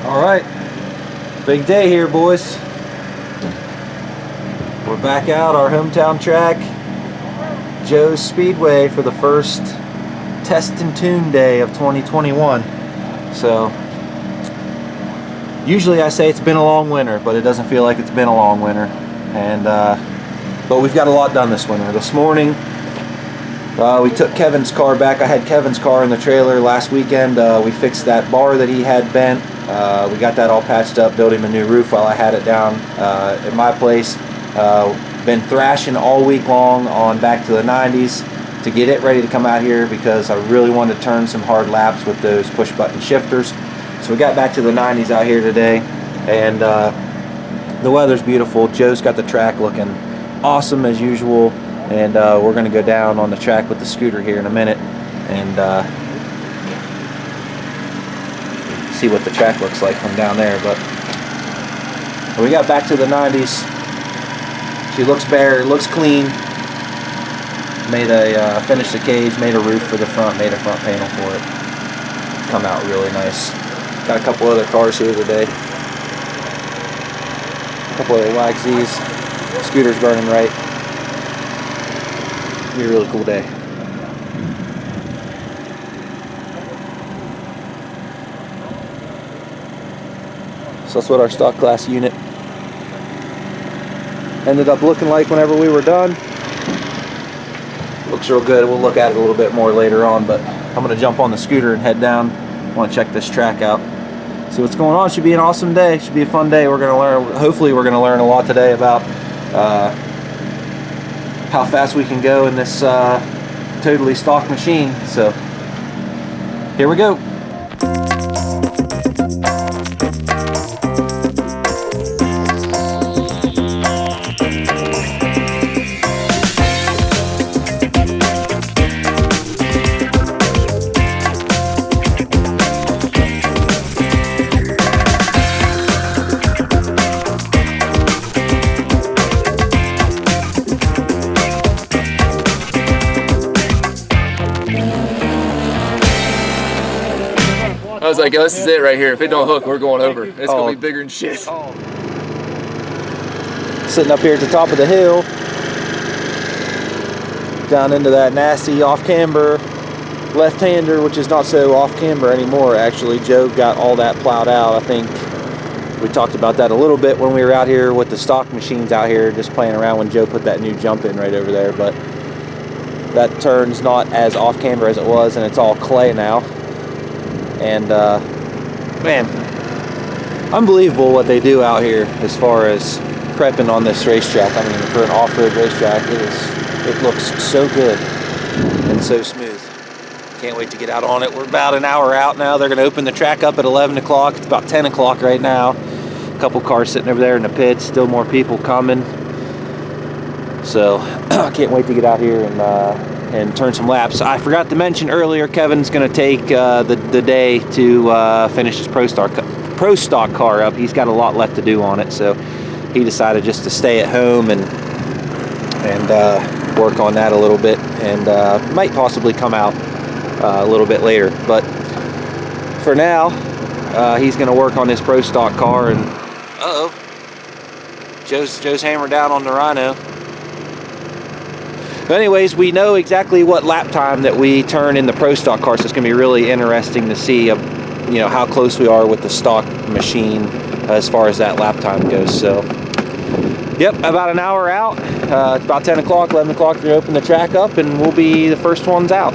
All right, big day here, boys. We're back out our hometown track, Joes Speedway, for the first test and tune day of 2021. So usually I say it's been a long winter, but it doesn't feel like it's been a long winter. And but we've got a lot done this winter. This morning we took Kevin's car back. I had Kevin's car in the trailer last weekend. We fixed that bar that he had bent. We got that all patched up, built him a new roof while I had it down at my place. Been thrashing all week long on back to the 90s to get it ready to come out here because I really wanted to turn some hard laps with those push button shifters. So we got back to the 90s out here today, and the weather's beautiful. Joe's got the track looking awesome as usual, and we're going to go down on the track with the scooter here in a minute and see what the track looks like from down there. But we got back to the 90s. She looks bare, looks clean. Made a finished the cage, made a roof for the front, made a front panel for it. Come out really nice. Got a couple other cars here today. A couple other YXZs. Scooter's burning right. It'll be a really cool day. So that's what our stock class unit ended up looking like whenever we were done. Looks real good. We'll look at it a little bit more later on, but I'm going to jump on the scooter and head down. I want to check this track out. See what's going on. Should be an awesome day. Should be a fun day. We're going to learn, hopefully we're going to learn a lot today about how fast we can go in this totally stock machine. So here we go. I was like, oh, this is it right here. If it don't hook, we're going over. It's going to be bigger than shit. Sitting up here at the top of the hill, down into that nasty off-camber left-hander, which is not so off-camber anymore, actually. Joe got all that plowed out. I think we talked about that a little bit when we were out here with the stock machines out here, just playing around when Joe put that new jump in right over there. But that turn's not as off-camber as it was, and it's all clay now. And man, unbelievable what they do out here as far as prepping on this racetrack. I mean, for an off-road racetrack, it looks so good and so smooth. Can't wait to get out on it. We're about an hour out now. They're going to open the track up at 11 o'clock. It's about 10 o'clock right now. A couple cars sitting over there in the pits. Still more people coming. So I can't wait to get out here and turn some laps. I forgot to mention earlier, Kevin's going to take the day to finish his Pro Stock car up. He's got a lot left to do on it, so he decided just to stay at home and work on that a little bit, and might possibly come out a little bit later. But for now, he's going to work on his Pro Stock car. And Joe's hammered down on the Rhino. But anyways, we know exactly what lap time that we turn in the Pro Stock car, so it's going to be really interesting to see, how close we are with the stock machine as far as that lap time goes. So, yep, about an hour out. It's about 10 o'clock, 11 o'clock. They're going to open the track up, and we'll be the first ones out.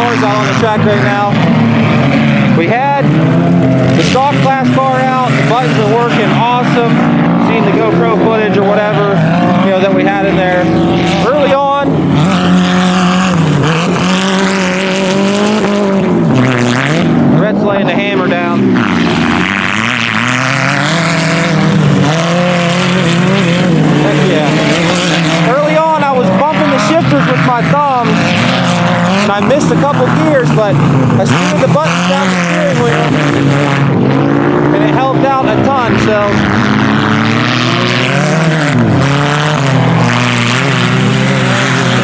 cars out on the track right now. We had the stock class car out. The buttons are working awesome. Seen the GoPro footage or whatever, you know, that we had in there. Early on, Red's laying the hammer down. Heck yeah. Early on, I was bumping the shifters with my thumbs, and I missed a couple gears, but I screwed the buttons down the steering wheel, and it helped out a ton, so.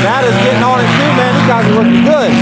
That is getting on it too, man. These guys are looking good.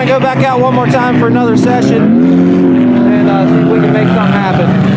Go back out one more time for another session and see if we can make something happen.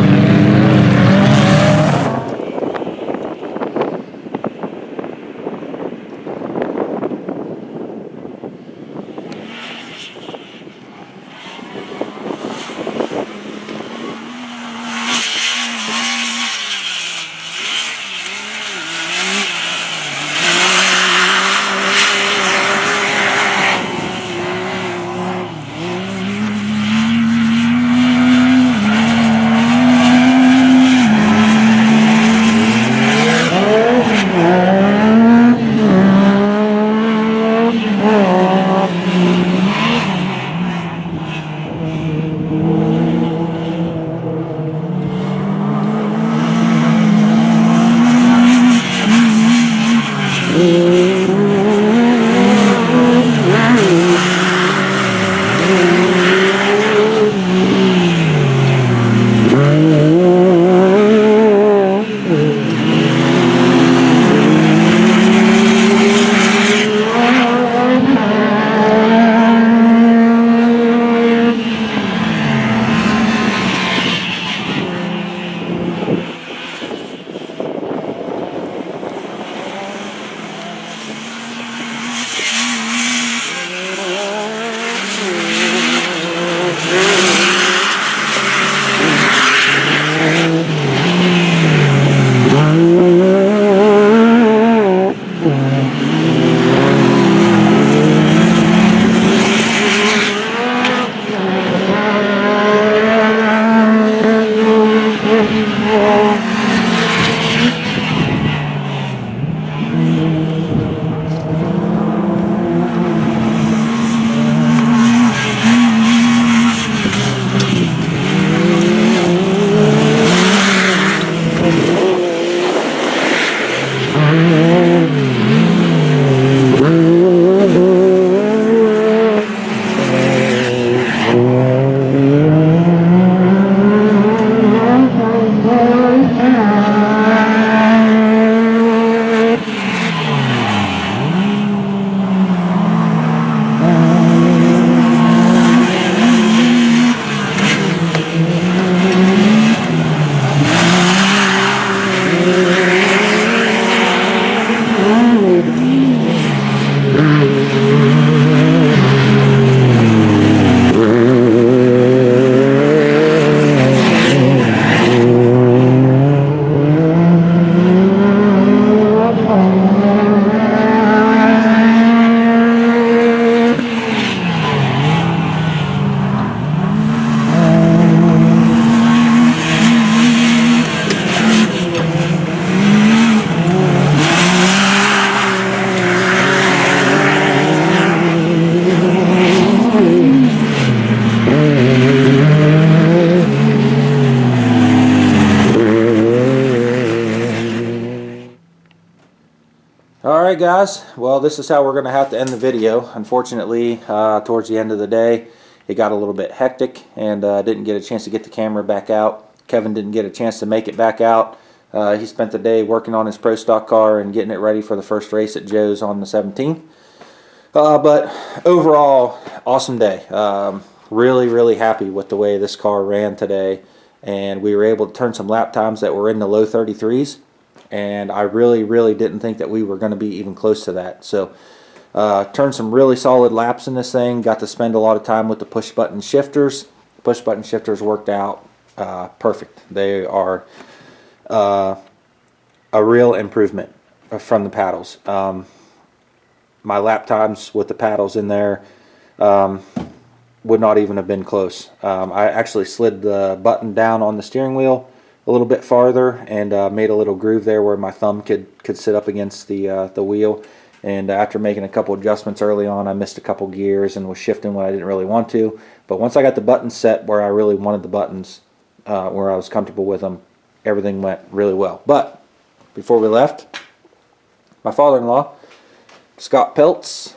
Alright guys, well this is how we're going to have to end the video. Unfortunately, towards the end of the day, it got a little bit hectic and didn't get a chance to get the camera back out. Kevin didn't get a chance to make it back out. He spent the day working on his Pro Stock car and getting it ready for the first race at Joe's on the 17th. But overall, awesome day. Really happy with the way this car ran today. And we were able to turn some lap times that were in the low 33s. And I really didn't think that we were going to be even close to that. So turned some really solid laps in this thing. Got to spend a lot of time with the push button shifters. Push button shifters worked out perfect. They are a real improvement from the paddles. My lap times with the paddles in there would not even have been close. I actually slid the button down on the steering wheel a little bit farther and made a little groove there where my thumb could sit up against the wheel. And after making a couple adjustments early on, I missed a couple gears and was shifting when I didn't really want to. But once I got the buttons set where I really wanted the buttons, where I was comfortable with them, everything went really well. But before we left, my father-in-law, Scott Peltz,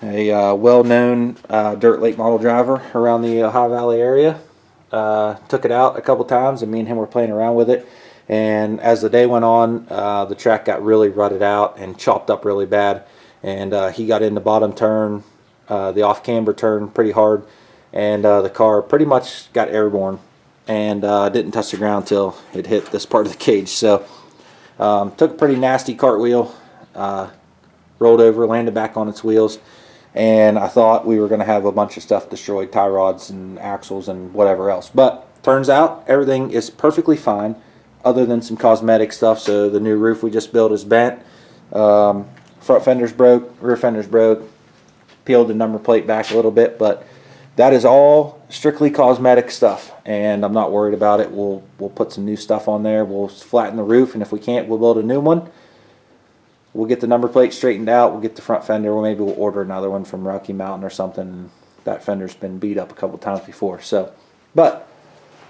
a well-known dirt late model driver around the Ohio Valley area, took it out a couple times, and me and him were playing around with it. And as the day went on, the track got really rutted out and chopped up really bad. And he got in the bottom turn, the off-camber turn pretty hard, and the car pretty much got airborne and didn't touch the ground till it hit this part of the cage. So took a pretty nasty cartwheel, rolled over, landed back on its wheels, and I thought we were going to have a bunch of stuff destroyed, tie rods and axles and whatever else. But turns out everything is perfectly fine other than some cosmetic stuff. So the new roof we just built is bent, front fenders broke, rear fenders broke, peeled the number plate back a little bit, but that is all strictly cosmetic stuff, and I'm not worried about it. We'll put some new stuff on there. We'll flatten the roof, and if we can't, we'll build a new one. We'll get the number plate straightened out. We'll get the front fender, or maybe we'll order another one from Rocky Mountain or something. That fender's been beat up a couple times before. So, but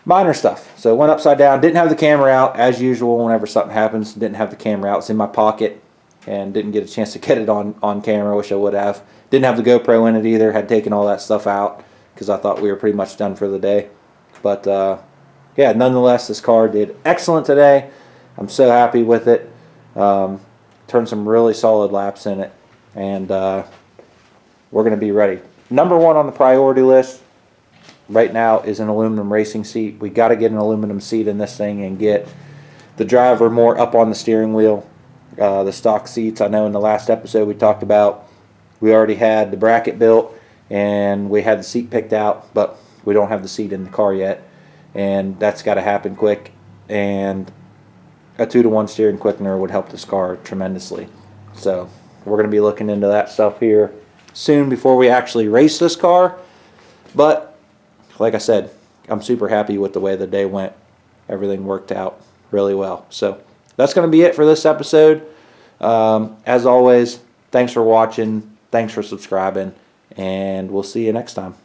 minor stuff. So went upside down. Didn't have the camera out as usual. Whenever something happens, didn't have the camera out. It's in my pocket, and didn't get a chance to get it on camera. Wish I would have. Didn't have the GoPro in it either. Had taken all that stuff out because I thought we were pretty much done for the day. But yeah, nonetheless, this car did excellent today. I'm so happy with it. Turned some really solid laps in it, and we're going to be ready. Number one on the priority list right now is an aluminum racing seat. We got to get an aluminum seat in this thing and get the driver more up on the steering wheel. The stock seats, I know in the last episode we talked about, we already had the bracket built and we had the seat picked out, but we don't have the seat in the car yet, and that's got to happen quick. And a 2-to-1 steering quickener would help this car tremendously. So we're going to be looking into that stuff here soon before we actually race this car. But like I said, I'm super happy with the way the day went. Everything worked out really well. So that's going to be it for this episode. As always, thanks for watching. Thanks for subscribing. And we'll see you next time.